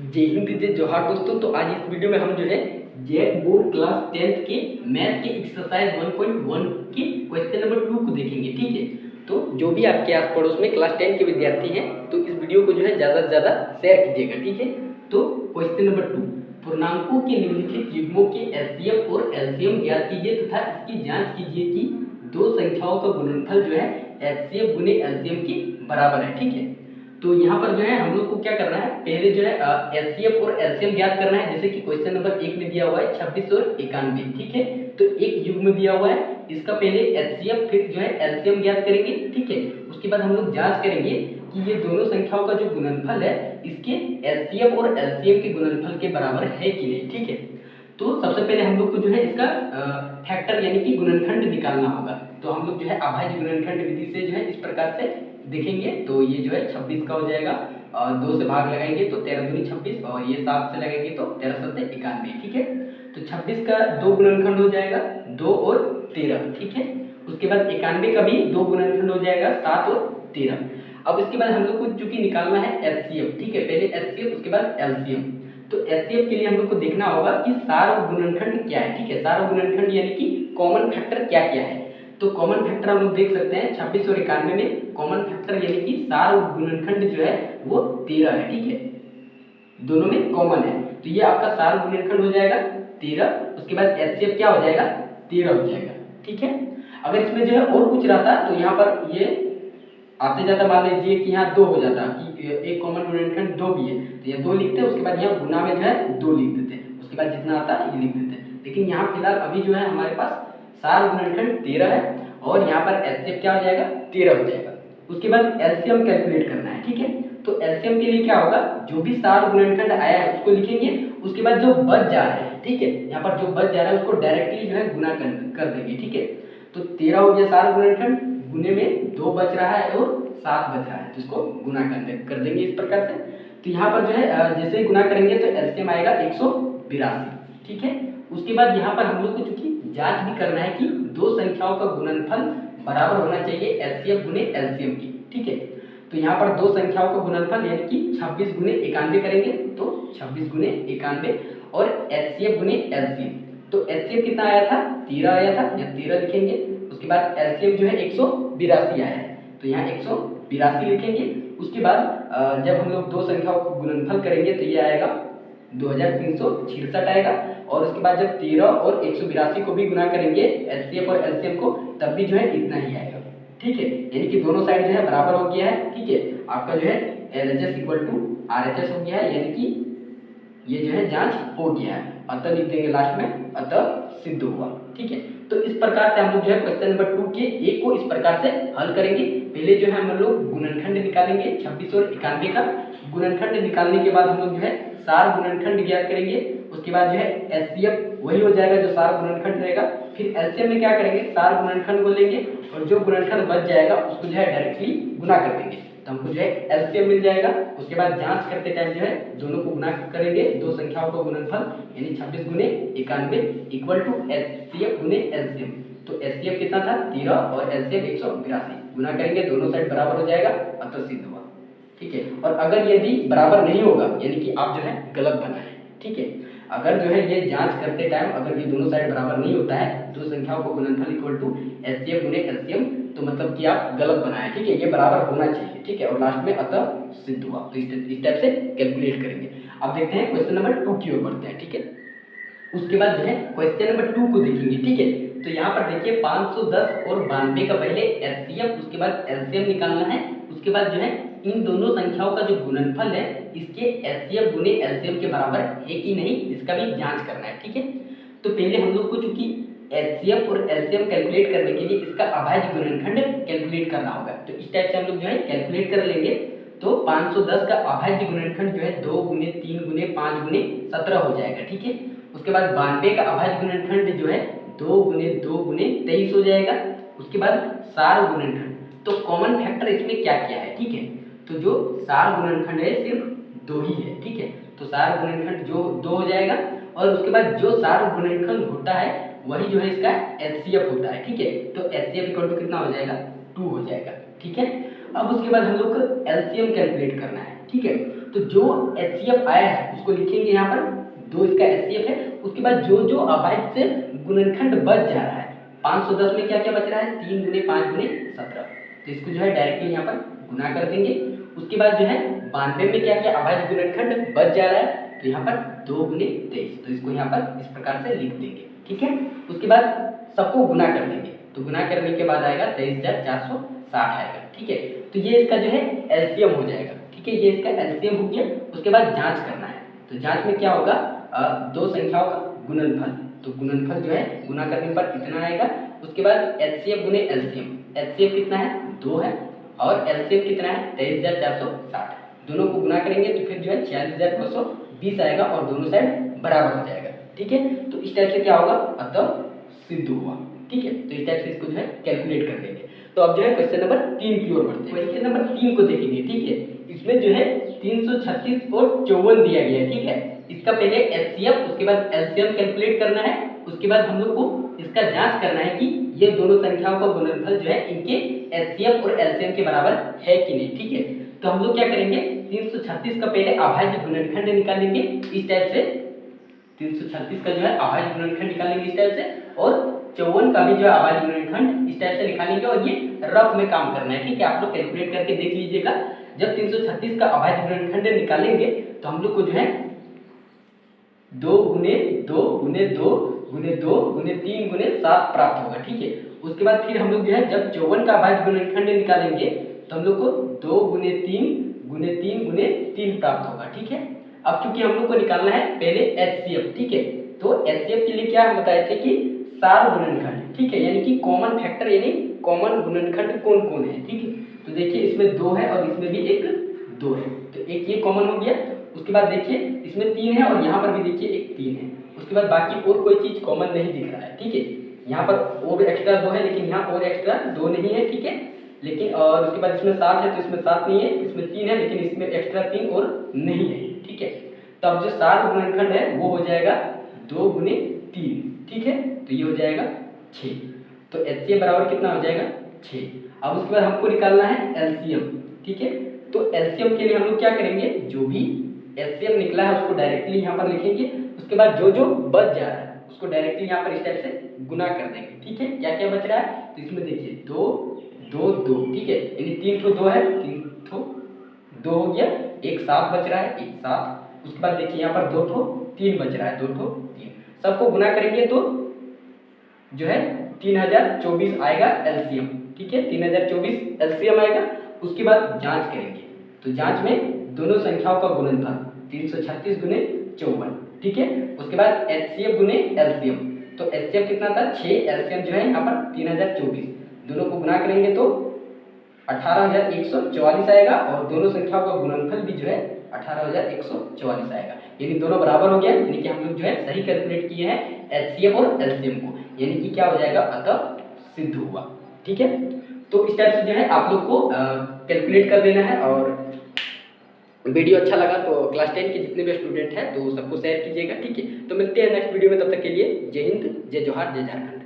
जय हिंद जय जोहार दोस्तों। तो आज इस वीडियो में हम जो है जेट बोर्ड क्लास 10th के मैथ के एक्सरसाइज 1.1 के क्वेश्चन नंबर 2 को देखेंगे। ठीक है, तो जो भी आपके आस पड़ोस में क्लास 10 के विद्यार्थी हैं तो इस वीडियो को जो है ज़्यादा से ज़्यादा शेयर कीजिएगा। ठीक है, तो क्वेश्चन नंबर 2, पूर्णांकों के निम्नलिखित युग्मों के एलसीएम और एलसीएम ज्ञात कीजिए तथा इसकी जांच कीजिए कि दो संख्याओं का गुणनफल जो है एचसीएफ गुने एलसीएम के बराबर है। ठीक है, तो यहाँ पर जो है हम लोग को क्या करना है, पहले जो है एचसीएफ और एलसीएम ज्ञात करना है। जैसे कि क्वेश्चन नंबर 1 में दिया हुआ है 26 और 91। ठीक है, तो एक युग्म दिया हुआ है, इसका पहले एचसीएफ फिर जो है एलसीएम ज्ञात करेंगे। ठीक है, उसके बाद हम लोग जांच करेंगे कि ये दोनों संख्याओं का जो गुणनफल है इसके एचसीएफ और एलसीएम के गुणनफल के बराबर है कि नहीं। ठीक है, तो सबसे पहले हम लोग को जो है इसका फैक्टर यानी कि गुणनखंड निकालना होगा। तो हम लोग जो है अभाज्य गुणनखंड विधि से जो है इस प्रकार से देखेंगे। तो ये जो है 26 का हो जाएगा, 2 से भाग लगाएंगे तो 13 दूनी 26, और ये 7 से लगाएंगे तो 13 7 91। ठीक है, तो 26 का 2 गुणनखंड हो जाएगा 2 और 13। ठीक है, उसके बाद 91 का भी 2 गुणनखंड हो जाएगा 7 और 13। अब इसके बाद हम लोग को चूंकि निकालना है एलसीएम। ठीक है, पहले एलसीएम उसके बाद एलसीएम। तो एलसीएम के लिए हम लोग को देखना होगा कि सार और गुणनखंड क्या है। ठीक है, सार और गुणनखंड यानी कि कॉमन फैक्टर क्या क्या है। तो कॉमन फैक्टर हम लोग देख सकते हैं 26 और 91 में कॉमन फैक्टर यानी कि सार और गुणनखंड जो है वो 13 है। ठीक है, दोनों में कॉमन है, तो ये आपका सार गुणनखंड हो जाएगा 13। उसके बाद एचसीएफ क्या हो जाएगा 13 हो जाएगा। ठीक है, अगर इसमें जो है और कुछ रहता तो यहाँ पर ये आते जाता मान लीजिए कि यहाँ 2 हो जाता कि एक कॉमन गुणनखंड 2 भी है तो ये 2 लिखते हैं, उसके बाद यहाँ गुना में जो है 2 लिख देते हैं, उसके बाद जितना आता है ये लिख देते हैं। लेकिन यहाँ फिलहाल अभी जो है हमारे पास सार गुणनखंड 13 है और यहाँ पर एचसीएफ क्या हो जाएगा 13 हो जाएगा। उसके बाद एलसीएम कैलकुलेट करना है। ठीक है, तो एलसीएम के लिए क्या होगा, जो भी सार गुणनखंड आया है उसको लिखेंगे, उसके बाद जो बच जा रहा है, ठीक है, यहाँ पर जो बच जा रहा है उसको डायरेक्टली जो है गुना कर देंगे। ठीक है, तो 13 हो गया सार गुणनखंड, गुने में 2 बच रहा है और 7 बच रहा है, तो इसको गुना कर देंगे इस प्रकार से। तो यहाँ पर जो है जैसे ही गुना करेंगे तो एलसीएम आएगा 182। ठीक है, उसके बाद यहाँ पर हम लोग को चूंकि जांच भी करना है कि दो संख्याओं का गुणनफल बराबर होना चाहिए एचसीएफ गुने एलसीएम की। ठीक है, तो यहाँ पर दो संख्याओं का गुणनफल यानी कि 26 गुने 91 करेंगे तो 26 गुने 91 और एचसीएफ गुने एलसीएम। तो एचसीएफ कितना आया था 13 आया था, या 13 लिखेंगे। उसके बाद एलसीएम जो है 182 आया है तो यहाँ 182 लिखेंगे। उसके बाद जब हम लोग दो संख्याओं को गुणनफल करेंगे तो ये आएगा 2366 आएगा। और उसके बाद जब 13 और 182 को भी गुना करेंगे एचसीएफ और एलसीएम को, तब भी जो है इतना ही आएगा। ठीक है, यानी कि दोनों साइड जो है बराबर हो गया है। ठीक है, आपका जो है एलएचएस इक्वल टू आरएचएस हो गया है, यानी कि ये जो है जांच हो गया है। अतः लिख देंगे लास्ट में, अतः सिद्ध हुआ। ठीक है, तो इस प्रकार से हम लोग जो है क्वेश्चन नंबर 2 के एक को इस प्रकार से हल करेंगे। पहले जो है हम लोग गुणनखंड निकालेंगे 26 और 91 का। गुणनखंड निकालने के बाद हम लोग जो है सार गुणनखंड ज्ञात करेंगे। उसके बाद जो है एचसीएफ वही हो जाएगा जो सार गुणनखंड रहेगा। फिर एलसीएम में क्या करेंगे, सार गुणनखंड को लेंगे और जो गुणनखंड बच जाएगा उसको जो है डायरेक्टली गुना कर देंगे, तो हमको जो है एलसीएम मिल जाएगा। उसके बाद जांच करते टाइम जो है दोनों को गुना करेंगे, दो संख्याओं का गुणनफल यानी 26 गुने 91 इक्वल टू एचसीएफ गुने एलसीएम। तो एचसीएफ कितना था 13 और एलसीएम 182, गुना करेंगे दोनों साइड बराबर हो जाएगा, अतः सिद्ध हुआ। ठीक है, और अगर यदि बराबर नहीं होगा यानी कि आप जो है गलत बनाए। ठीक है, अगर जो है ये जांच करते टाइम अगर ये दोनों साइड बराबर नहीं होता है, दो संख्याओं को गुणनफल इक्वल टू एचसीएफ गुने एलसीएम, तो मतलब कि आप गलत बनाए। ठीक है, ये बराबर होना चाहिए। ठीक है, और लास्ट में अतः सिद्ध हुआ, तो इस टाइप से कैलकुलेट करेंगे। अब देखते हैं क्वेश्चन नंबर 2 की ओर बढ़ते हैं। ठीक है, उसके बाद जो है क्वेश्चन नंबर 2 को देखेंगे। ठीक है, तो यहाँ पर देखिए 510 और 92 का पहले एचसीएफ उसके बाद एलसीएम निकालना है। उसके बाद जो है इन दोनों संख्याओं का जो गुणनफल है इसके एचसीएफ गुने एलसीएम के बराबर है कि नहीं, इसका भी जांच करना है। ठीक है, तो पहले हम लोग को चूंकि एचसीएफ और एलसीएम कैलकुलेट करने के लिए इसका अभाज्य गुणनखंड कैलकुलेट करना होगा, तो इस टाइप से हम लोग जो है कैलकुलेट कर लेंगे। तो 510 का अभाज्य गुणनखंड जो है 2 गुने 3 गुने 5 गुने 17 हो जाएगा। ठीक है, उसके बाद 92 का अभाज्य गुणनखंड जो है 2 गुने 2 गुने 23 हो जाएगा। उसके बाद सार गुणनखंड, तो कॉमन फैक्टर इसमें क्या क्या है। ठीक है, तो जो सार गुणनखंड है सिर्फ 2 ही है। ठीक है, तो सार गुणनखंड जो 2 हो जाएगा, और उसके बाद जो सार गुणनखंड होता है वही जो है इसका एचसीएफ होता है। ठीक है, तो एचसीएफ इक्वल टू कितना हो जाएगा 2 हो जाएगा। ठीक है, अब उसके बाद हम लोग को एलसीएम कैलकुलेट करना है। ठीक है, तो जो HCF आया है उसको लिखेंगे यहाँ पर, 2 इसका HCF है। उसके बाद जो जो अभाज्य से गुणनखंड बच जा रहा है, 510 में क्या क्या बच रहा है, 3 गुने 5 गुने 17, तो इसको जो है डायरेक्टली यहाँ पर गुना कर देंगे। उसके बाद जो है 92 में क्या क्या अभाज्य गुणनखंड बच जा रहा है, तो यहाँ पर 2 गुने 23, तो इसको यहाँ पर इस प्रकार से लिख देंगे, ठीक है। उसके बाद सबको गुना कर देंगे, तो गुना करने के बाद आएगा 23,460 आएगा, ठीक है। तो ये इसका जो है एलसीएम हो जाएगा, ठीक है, ये इसका एलसीएम हो गया। उसके बाद जांच करना है, तो जांच में क्या होगा, दो संख्याओं का गुणनफल, तो गुणनफल जो है गुना करने पर इतना आएगा। उसके बाद एचसीएफ गुने एलसीएम, एचसीएफ कितना है 2 है और एलसीएम कितना है 23,460, दोनों को गुना करेंगे तो फिर जो है 46,920 आएगा और दोनों साइड बराबर हो जाएगा, ठीक है। तो इस टाइप से क्या होगा, अतः सिद्ध हुआ, ठीक है। तो इस टाइप से इसको जो है कैलकुलेट कर देंगे। तो अब जो है क्वेश्चन नंबर 3 की ओर बढ़ते हैं। क्वेश्चन नंबर 3 को देखेंगे, ठीक है। इसमें जो है 336 और 54 दिया गया है, ठीक है। इसका पहले एचसीएफ उसके बाद एलसीएम कैलकुलेट करना है। उसके बाद हम लोग को इसका जांच करना है कि ये दोनों संख्याओं का गुणनफल जो है इनके एचसीएफ और एलसीएम के बराबर है कि नहीं, ठीक है। तो हम लोग क्या करेंगे, 336 का पहले अभाज्य गुणनखंड निकालेंगे इस टाइप से, 336 का जो है अभाज्य गुणनखंड निकालेंगे इस टाइप से, और 54 का भी जो है अभाज्य गुणनखंड इस टाइप से निकालेंगे, और ये रफ में काम करना है, ठीक है। आप लोग कैलकुलेट करके देख लीजिएगा। जब 336 का अभाज्य गुणनखंड निकालेंगे तो हम लोग को जो है 2 गुने 2 गुने 2 गुने 2 गुने 3 गुने 7 प्राप्त होगा, ठीक है। उसके बाद फिर हम लोग जो है जब 54 का अभाज्य गुणनखंड निकालेंगे तो हम लोग को 2 गुने 3 गुने 3 गुने 3 प्राप्त होगा, ठीक है। अब चूंकि हम लोग को निकालना है पहले एचसीएफ, ठीक है। तो एचसीएफ के लिए क्या हम बताए थे कि सार गुणनखंड, ठीक है, यानी कि कॉमन फैक्टर यानी कॉमन गुणनखंड कौन कौन है, ठीक है। तो देखिए इसमें 2 है और इसमें भी एक 2 है, तो एक ये कॉमन हो गया। उसके बाद देखिए इसमें 3 है और यहाँ पर भी देखिए एक 3 है। उसके बाद बाकी और कोई चीज कॉमन नहीं दिख रहा है, ठीक है। यहाँ पर और एक्स्ट्रा 2 है लेकिन यहाँ और एक्स्ट्रा 2 नहीं है, ठीक है। लेकिन और उसके बाद इसमें 7 है तो इसमें 7 नहीं है, इसमें 3 है लेकिन इसमें एक्स्ट्रा 3 और नहीं है, ठीक है। तब जो सार गुणनखंड है वो हो जाएगा 2 गुने 3, ठीक है। तो ये हो जाएगा 6, तो एचसीएफ बराबर कितना हो जाएगा 6। अब उसके बाद हमको निकालना है एलसीएम, ठीक है। तो एलसीएम के लिए हम लोग क्या करेंगे, जो भी एलसीएम निकला है उसको डायरेक्टली यहाँ पर लिखेंगे। उसके बाद जो जो बच जा रहा है उसको डायरेक्टली यहाँ पर इस टाइप से गुना कर देंगे, ठीक है। क्या क्या बच रहा है, तो इसमें देखिए 2 2 2, ठीक है, यानी 3 ठो 2 है, 3 ठो 2 हो गया, एक 7 बच रहा है, एक 7। उसके बाद देखिए यहाँ पर 2 ठो 3 बच रहा है, 2 ठो 3, सबको गुना करेंगे तो जो है 3024 आएगा एलसीएम, ठीक है, 3024 एलसीएम आएगा। उसके बाद जांच करेंगे, तो जांच में दोनों संख्याओं का गुणनफल 336 गुने 54, ठीक है। उसके बाद एचसीएफ गुने एलसीएम, तो एचसीएफ कितना था 6, एलसीएम जो है यहाँ पर 3024, दोनों को गुना करेंगे तो 18,144 आएगा और दोनों संख्याओं का गुणनफल भी जो है 18,144 आएगा, यानी दोनों बराबर हो गया। यानी कि हम लोग जो है सही कैलकुलेट किए हैं एचसीएफ और एलसीएम को, यानी कि क्या हो जाएगा, अतः सिद्ध हुआ, ठीक है। तो इस टाइप से जो है आप लोग को कैलकुलेट कर देना है। और वीडियो अच्छा लगा तो क्लास 10 के जितने भी स्टूडेंट हैं तो सबको शेयर कीजिएगा, ठीक है। तो मिलते हैं नेक्स्ट वीडियो में, तब तक के लिए जय हिंद, जय जोहार, जय झारखंड।